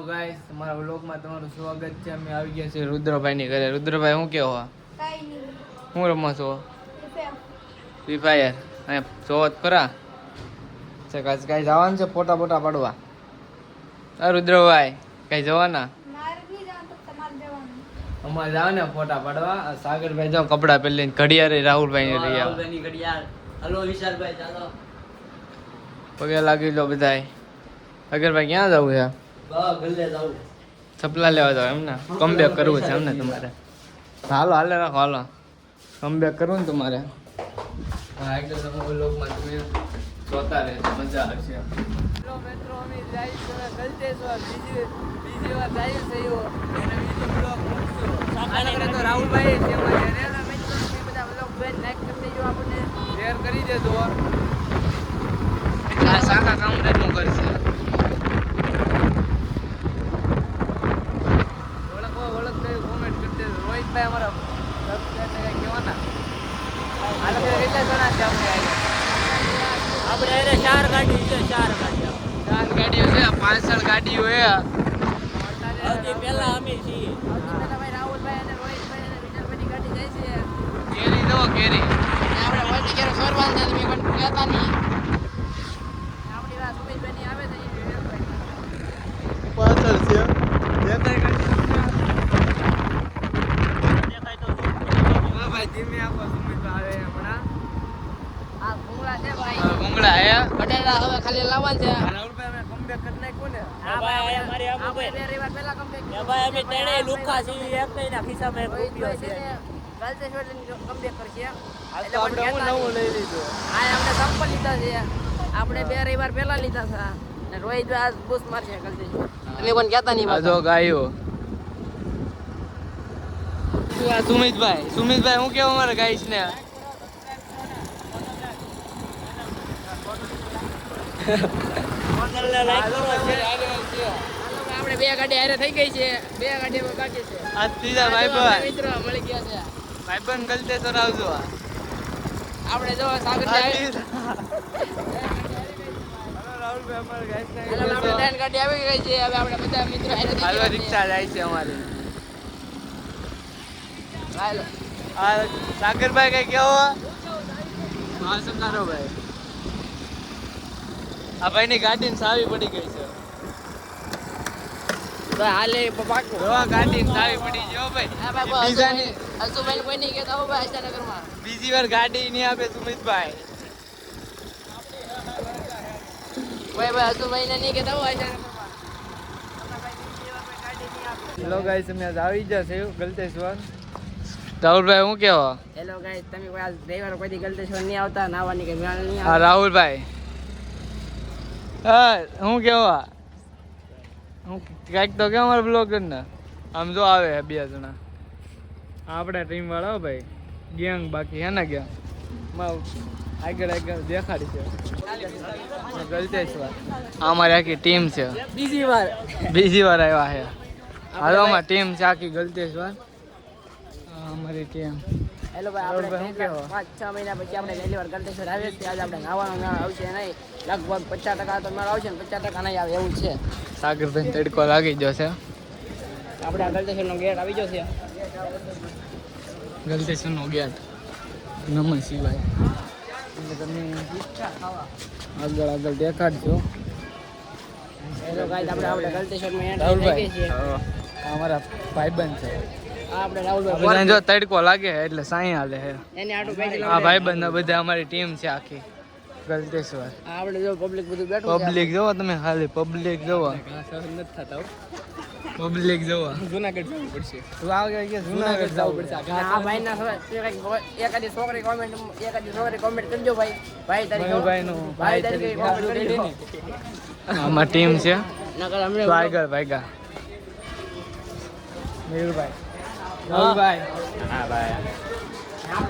Guys તમારા વ્લોગમાં તમારું સ્વાગત છે. અમે આવી ગયા છીએ રુદ્રભાઈ ની ઘરે. રુદ્રભાઈ શું કેવો? કાઈ નહીં. હું રમો છો? Free fire. અહીંયા જોત ખરા છે કઈ જવાનું છે ફોટા બોટા પાડવા? રુદ્રભાઈ કઈ જવાના? મારે નહીં જવાનું તો તમારે જવાનું. અમારે જાવ ને ફોટા પાડવા. સાગરભાઈ જાવ કપડા પહેરીને ઘડિયાળ રાહુલભાઈ ને લઈ આવો. ઘડિયાળ. હલો વિશાલભાઈ ચાલો પગે લાગી લો બધાય. સાગરભાઈ ક્યાં જવું છે? ગલ્લે જાવ. ચપલા લેવા જાવ એમને? કમબેક કરવું છે એમને તમારે? હાલો હાલે રાખો હાલો. કમબેક કરવું ને તમારે? હા એકદમ તમે વ્લોગમાં તમે જોતા રહેજો, મજા આવશે. હેલો મિત્રો, અમે જાય છે ગલતેશ્વર. બીજી વાર જાય છે એવો અને બીજો બ્લોગ મૂકશું. આને તો રાહુલભાઈ છે એના મિત્રો તમે બધા બ્લોગ જોઈને લાઈક કરી દેજો, આપણને શેર કરી દેજો. આ સાકા કાઉન્ટર નું કરશે. કોમેન્ટ કરી દેજો. રોહિતભાઈ અમારા કેવાના આપણે ચાર ગાડી છે. ચાર ગાડીઓ છે. 5 ગાડીઓ છે. સૌથી પહેલા અમે છીએ. રાહુલભાઈ અને રોહિતભાઈ અને વિશાલભાઈની ગાડી જાય છે. કેરી દો કેરી. આપણે વળતી ક્યારે ફરવાનું છે તમે પણ કહેતા નહીં. આપણી વાત સુમિતભાઈની આવે છે પાછળ છે. દેખાય ભાઈ ધીમે આપો. સુમિતભાઈ આવે હમણાં. આ ભૂંગળા છે ભાઈ. ભૂંગળા હે. બટેટા હવે ખાલી લાવવાનું છે. રાહુલભાઈ અમે કમબેક કરી નાખ્યું ને. હા ભાઈ, ભાઈ અમારી આબુ આપણે ભાઈ. 2 રવિવાર પહેલા કમ્પ્લીટ ભાઈ અમે ત્રણેય લુખા છીએ. એક કઈના ખિસ્સામાં એક રૂપિયો છે. ગલતેશ્વર કમ્પ્લીટ કરશે. આજ તો આપણે હું નવું લઈ લીધું. આ આપણે સંપલ લીધા છે. આપણે 2 રવિવાર પહેલા લીધા છે. અને રોહિત આજ બૂસ મારશે ગલતેશ્વર. એટલે પણ કહેતા નહીં આ જો ગાયો. આ સુમિતભાઈ શું કેવું અમારે ગાઈસ ને? આપણે 2 ગાડી હારે થઈ ગઈ છે. 2 ગાડી બાકી છે. આ ત્રીજા ભાઈબંધ મિત્રો મળી ગયા છે. ભાઈબંધ ગલતેશ્વર આવજો. આપણે જો સાગર રાહુલભાઈ અમારે ગાઈસ ને આપણે 3 ગાડી આવી ગઈ છે. હવે આપણે બધા મિત્રો હારે થઈ હાલવા ગયા છે. રિક્ષા જાય છે અમારી. હાલો. આ સાગરભાઈ કઈ કેવો? હા સંકારો ભાઈ. આ ભાઈની ગાડીની ચાવી પડી ગઈ છે. હાલે પાકું. જો ગાડીની ચાવી પડી ગઈ હો ભાઈ. હા ભાઈ બીજાની અસુભાઈ કોઈ નહીં કહેતા હો ભાઈ આશાનગરમાં. બીજી વાર ગાડી નહીં આપે સુમિતભાઈ. ભાઈ અસુભાઈ ને નહીં કહેતા હો આશાનગરમાં. હેલો ગાઈસ, અમે આજ આવી ગયા છે ગલતેશ્વર. રાહુલભાઈ હું કેવો? હેલો ગાઈસ, તમે કોઈ આજ રવિવાર કોઈ ગલતેશ્વર નહીં આવતા, નાવાની કઈ મેળ નહીં હા આવે. રાહુલભાઈ. હા હું કેવા? હું કાંઈક તો કે અમારા બ્લોગ ને આમ જો આવે 2 જણા આપણા ટીમ વાળા હો ભાઈ. ગેંગ બાકી હે ને ગેંગ આગળ દેખાડી છે ગલતેશ્વર. અમારી આખી ટીમ છે. બીજી વાર આવ્યા છે. હાલો અમારી ટીમ છે આખી ગલતેશ્વર. અમારી ટીમ. હેલો ભાઈ, આપણે 5-6 મહિના પછી આપણે પહેલી વાર ગલતેશ્વર આવીએ છીએ. આજે આપણે નાવાનું મેળ આવશે નહીં. લગભગ 50% તો મેળ આવશે ને 50% નહીં આવે એવું છે. સાગરભાઈ તડકો લાગી જશે. આપણે આ ગલતેશ્વરનો ગેટ આવી જશે. ગલતેશ્વરનો ગેટ નમઃ શિવાય. તમે આગળ દેખાડજો. હેલો ગાઈસ, આપણે ગલતેશ્વરમાં એન્ટ્રી થઈ ગઈ છે. અમારા ભાઈબંધ છે. આ આપણે રાહુલભાઈ બધાને જો તડકો લાગે એટલે સાઈ હાલે છે. એની આટું બેસી આ ભાઈબંધ બધા અમારી ટીમ છે આખી ગલતેશ્વર. આપણે જો પબ્લિક બધું બેઠું છે. પબ્લિક જોવો તમે, ખાલી પબ્લિક જોવો. પબ્લિક જોવો. જુનાગઢ જવું પડશે. તું આગળ કે જુનાગઢ જવું પડશે. આ ભાઈના એકાદી છોકરી કોમેન્ટ કરજો ભાઈ. ભાઈ તરીકે ભાઈ તરીકે comment કરજો. આમાં ટીમ છે. નકર અમને આગળ ભાઈગા મેયુરભાઈ. રાહુલભાઈ. હા ભાઈ